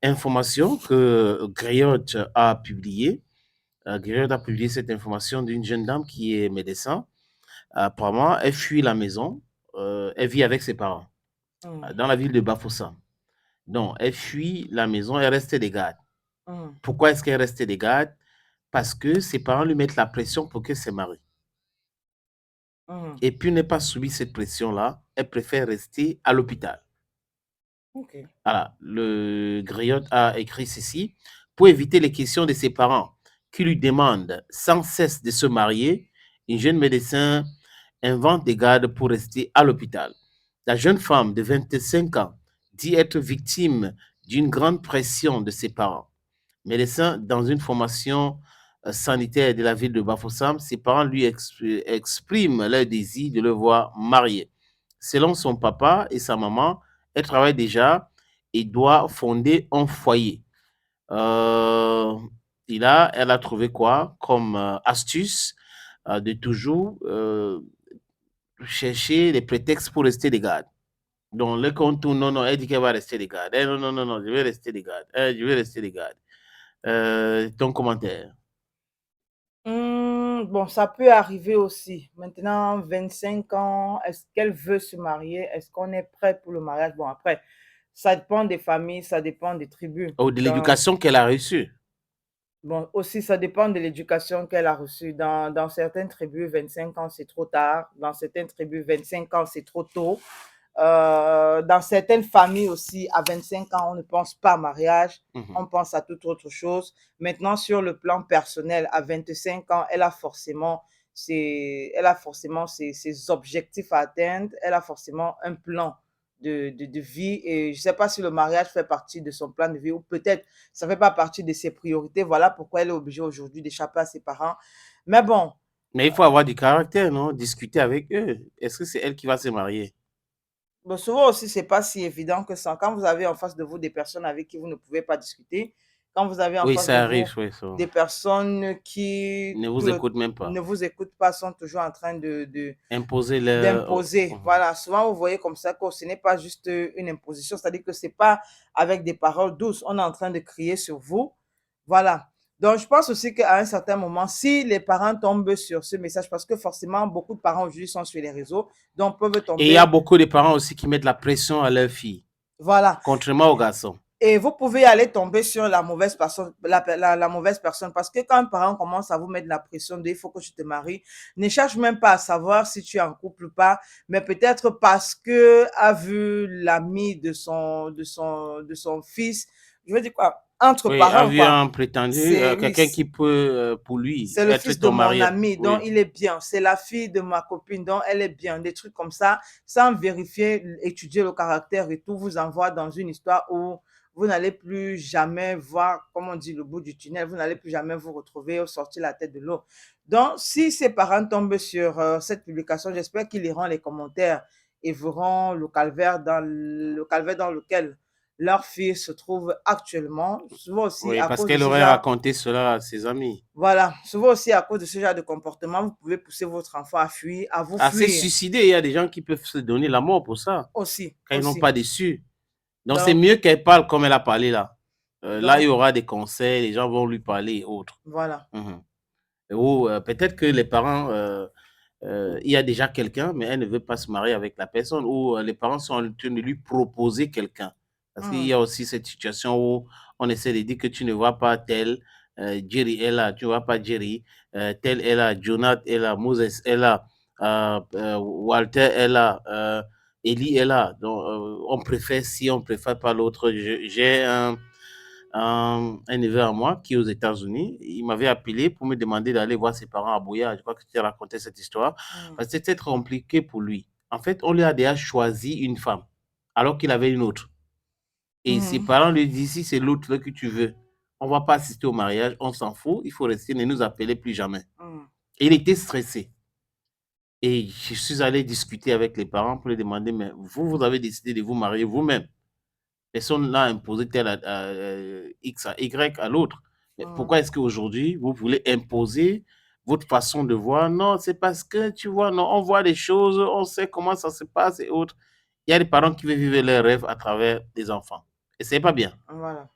information que Griotte a publiée. Griotte a publié cette information d'une jeune dame qui est médecin. Apparemment, elle fuit la maison. Elle vit avec ses parents dans la ville de Bafoussam. Donc, elle fuit la maison, elle reste des gardes. Pourquoi est-ce qu'elle reste des gardes? Parce que ses parents lui mettent la pression pour qu'elle se marie. Et puis, n'est pas soumis cette pression-là, elle préfère rester à l'hôpital. Ok. Voilà, le Griotte a écrit ceci. Pour éviter les questions de ses parents qui lui demandent sans cesse de se marier, une jeune médecin invente des gardes pour rester à l'hôpital. La jeune femme de 25 ans dit être victime d'une grande pression de ses parents. Médecin dans une formation sanitaire de la ville de Bafoussam, ses parents lui expriment leur désir de le voir marié. Selon son papa et sa maman, elle travaille déjà et doit fonder un foyer. Elle a trouvé quoi comme astuce de toujours chercher les prétextes pour rester des gardes. Donc, le compte tourne, non, non, elle dit qu'elle va rester des gardes. Non, non, non, non, je vais rester des gardes. Je vais rester des gardes. Ton commentaire. Bon, ça peut arriver aussi. Maintenant, 25 ans, est-ce qu'elle veut se marier? Est-ce qu'on est prêt pour le mariage? Bon, après, ça dépend des familles, ça dépend des tribus. Ou de l'éducation qu'elle a reçue. Bon, aussi, ça dépend de l'éducation qu'elle a reçue. Dans certaines tribus, 25 ans, c'est trop tard. Dans certaines tribus, 25 ans, c'est trop tôt. Dans certaines familles aussi, à 25 ans, on ne pense pas au mariage, on pense à toute autre chose. Maintenant, sur le plan personnel, à 25 ans, elle a forcément ses objectifs à atteindre, elle a forcément un plan de vie et je ne sais pas si le mariage fait partie de son plan de vie ou peut-être ça ne fait pas partie de ses priorités. Voilà pourquoi elle est obligée aujourd'hui d'échapper à ses parents. Mais bon. Mais il faut avoir du caractère, non? Discuter avec eux. Est-ce que c'est elle qui va se marier? Bon, souvent aussi, ce n'est pas si évident que ça. Quand vous avez en face de vous des personnes avec qui vous ne pouvez pas discuter, quand vous avez en Oui, face de ça vous arrive, oui, ça. des personnes qui Ne vous écoutent même pas. ne vous écoutent pas, sont toujours en train Imposer leur... d'imposer. Voilà, souvent vous voyez comme ça que ce n'est pas juste une imposition, c'est-à-dire que ce n'est pas avec des paroles douces, on est en train de crier sur vous. Voilà. Donc, je pense aussi qu'à un certain moment, si les parents tombent sur ce message, parce que forcément, beaucoup de parents aujourd'hui sont sur les réseaux, donc peuvent Et il y a tomber. beaucoup de parents aussi qui mettent la pression à leurs filles, Voilà. contrairement aux garçons. Et vous pouvez aller tomber sur la mauvaise personne, la mauvaise personne, parce que quand un parent commence à vous mettre la pression de il faut que tu te maries, ne cherche même pas à savoir si tu es en couple ou pas, mais peut-être parce que a vu l'ami de son fils, je veux dire quoi, entre Oui, a parents vu quoi. un prétendu, C'est oui, quelqu'un qui peut, pour lui, c'est le être fils de ton mon mari. ami, donc Oui. il est bien. C'est la fille de ma copine, donc elle est bien. Des trucs comme ça, sans vérifier, étudier le caractère et tout, vous envoie dans une histoire où vous n'allez plus jamais voir, comme on dit, le bout du tunnel. Vous n'allez plus jamais vous retrouver au sortir la tête de l'eau. Donc, si ses parents tombent sur cette publication, j'espère qu'ils liront les commentaires et verront le calvaire dans lequel leur fille se trouve actuellement. Souvent aussi Oui, à parce cause de qu'elle ce aurait genre. raconté cela à ses amis. Voilà, souvent aussi à cause de ce genre de comportement, vous pouvez pousser votre enfant à fuir, à vous À se fuir suicider, il y a des gens qui peuvent se donner la mort pour ça, aussi, quand ils n'ont aussi. pas déçu. Donc, c'est Donc, mieux qu'elle parle comme elle a parlé là. Là, il y donc, aura des conseils, les gens vont lui parler et autres. voilà. Mhm. Ou peut-être que les parents, il y a déjà quelqu'un, mais elle ne veut pas se marier avec la personne, ou les parents sont en train de lui proposer quelqu'un. Parce qu'il y a aussi cette situation où on essaie de dire que tu ne vois pas tel, Jerry est là, tu ne vois pas Jerry, tel est là, Jonathan est là, Moses est là, Walter est là, Ellie est là. Donc, on préfère si on préfère pas l'autre. J'ai un neveu à moi qui est aux États-Unis. Il m'avait appelé pour me demander d'aller voir ses parents à Bouya. Je crois que tu as raconté cette histoire. Parce que c'était très compliqué pour lui. En fait, on lui a déjà choisi une femme, alors qu'il avait une autre. Et ses parents lui disent, si c'est l'autre que tu veux, on ne va pas assister au mariage, on s'en fout, il faut rester, ne nous appeler plus jamais. Et il était stressé. Et je suis allé discuter avec les parents pour lui demander, mais vous avez décidé de vous marier vous-même. Personne n'a imposé tel X à Y à l'autre. Mais pourquoi est-ce qu'aujourd'hui, vous voulez imposer votre façon de voir? Non, c'est parce que, tu vois, non, on voit les choses, on sait comment ça se passe et autres. Il y a des parents qui veulent vivre leurs rêves à travers des enfants. Et c'est pas bien. Voilà.